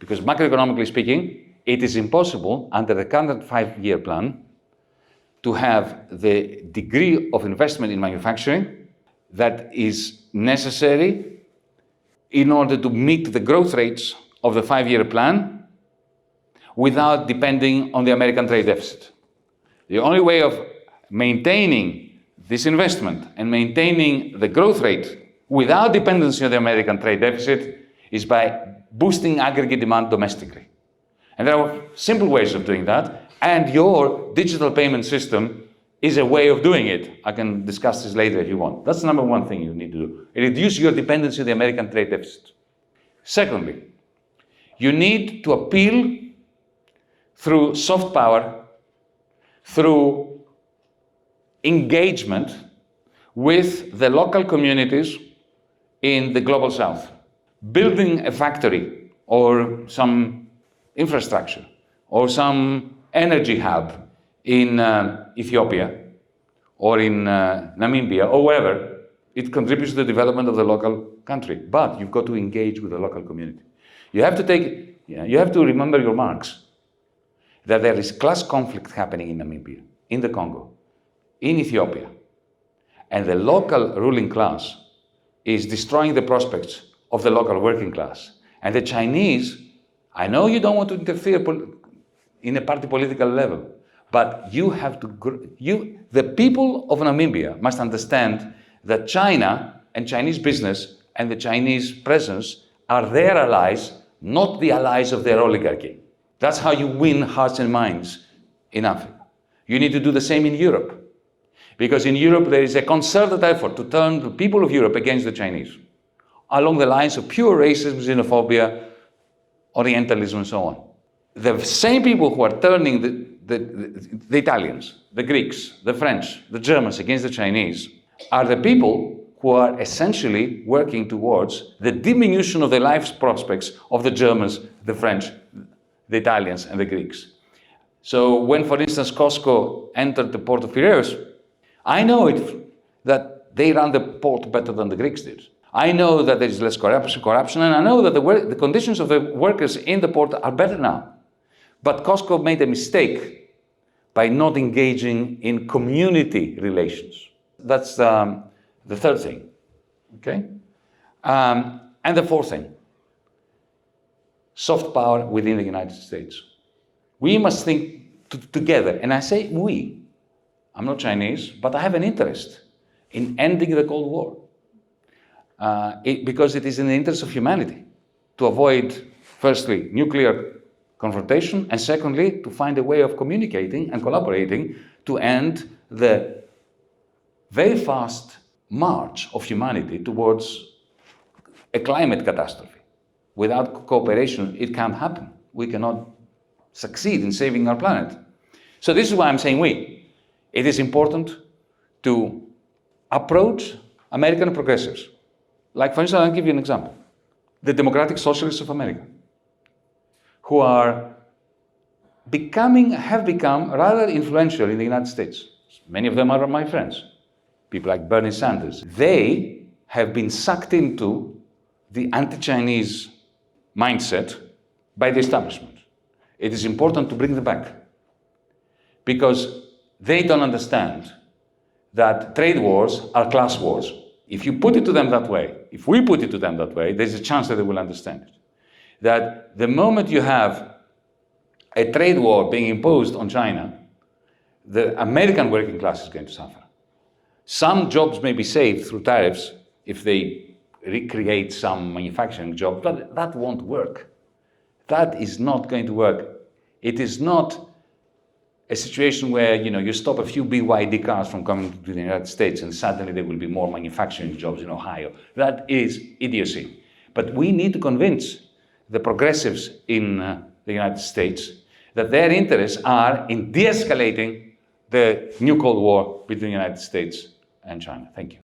Because macroeconomically speaking, it is impossible under the current 5-year plan to have the degree of investment in manufacturing that is necessary in order to meet the growth rates of the 5-year plan without depending on the American trade deficit. The only way of maintaining this investment and maintaining the growth rate without dependency on the American trade deficit is by boosting aggregate demand domestically. And there are simple ways of doing that, and your digital payment system is a way of doing it. I can discuss this later if you want. That's the number one thing you need to do. Reduce your dependency on the American trade deficit. Secondly, you need to appeal through soft power, through engagement with the local communities in the global south. Building a factory or some infrastructure or some energy hub in Ethiopia or in Namibia or wherever, it contributes to the development of the local country. But you've got to engage with the local community. You have to remember your marks, that there is class conflict happening in Namibia, in the Congo, in Ethiopia, and the local ruling class is destroying the prospects of the local working class. And the Chinese, I know you don't want to interfere in a party political level, but you have to, the people of Namibia must understand that China and Chinese business and the Chinese presence are their allies, not the allies of their oligarchy. That's how you win hearts and minds in Africa. You need to do the same in Europe. Because in Europe there is a concerted effort to turn the people of Europe against the Chinese, along the lines of pure racism, xenophobia, Orientalism, and so on. The same people who are turning the Italians, the Greeks, the French, the Germans against the Chinese are the people who are essentially working towards the diminution of the life prospects of the Germans, the French, the Italians, and the Greeks. So when, for instance, Costco entered the port of Piraeus, I know that they run the port better than the Greeks did. I know that there is less corruption, and I know that the conditions of the workers in the port are better now. But Costco made a mistake by not engaging in community relations. That's the third thing, okay? And the fourth thing, soft power within the United States. We must think together, and I say we. I'm not Chinese, but I have an interest in ending the Cold War. Because it is in the interest of humanity to avoid, firstly, nuclear confrontation, and secondly, to find a way of communicating and collaborating to end the very fast march of humanity towards a climate catastrophe. Without cooperation, it can't happen. We cannot succeed in saving our planet. So this is why I'm saying we. It is important to approach American progressives. Like, for instance, I'll give you an example. The Democratic Socialists of America, who have become rather influential in the United States. Many of them are my friends. People like Bernie Sanders. They have been sucked into the anti-Chinese mindset by the establishment. It is important to bring them back, because they don't understand that trade wars are class wars. If you put it to them that way, if we put it to them that way, there's a chance that they will understand it. That the moment you have a trade war being imposed on China, the American working class is going to suffer. Some jobs may be saved through tariffs if they recreate some manufacturing jobs, but that won't work. That is not going to work. It is not a situation where you stop a few BYD cars from coming to the United States and suddenly there will be more manufacturing jobs in Ohio. That is idiocy. But we need to convince the progressives in the United States that their interests are in de-escalating the new Cold War between the United States and China. Thank you.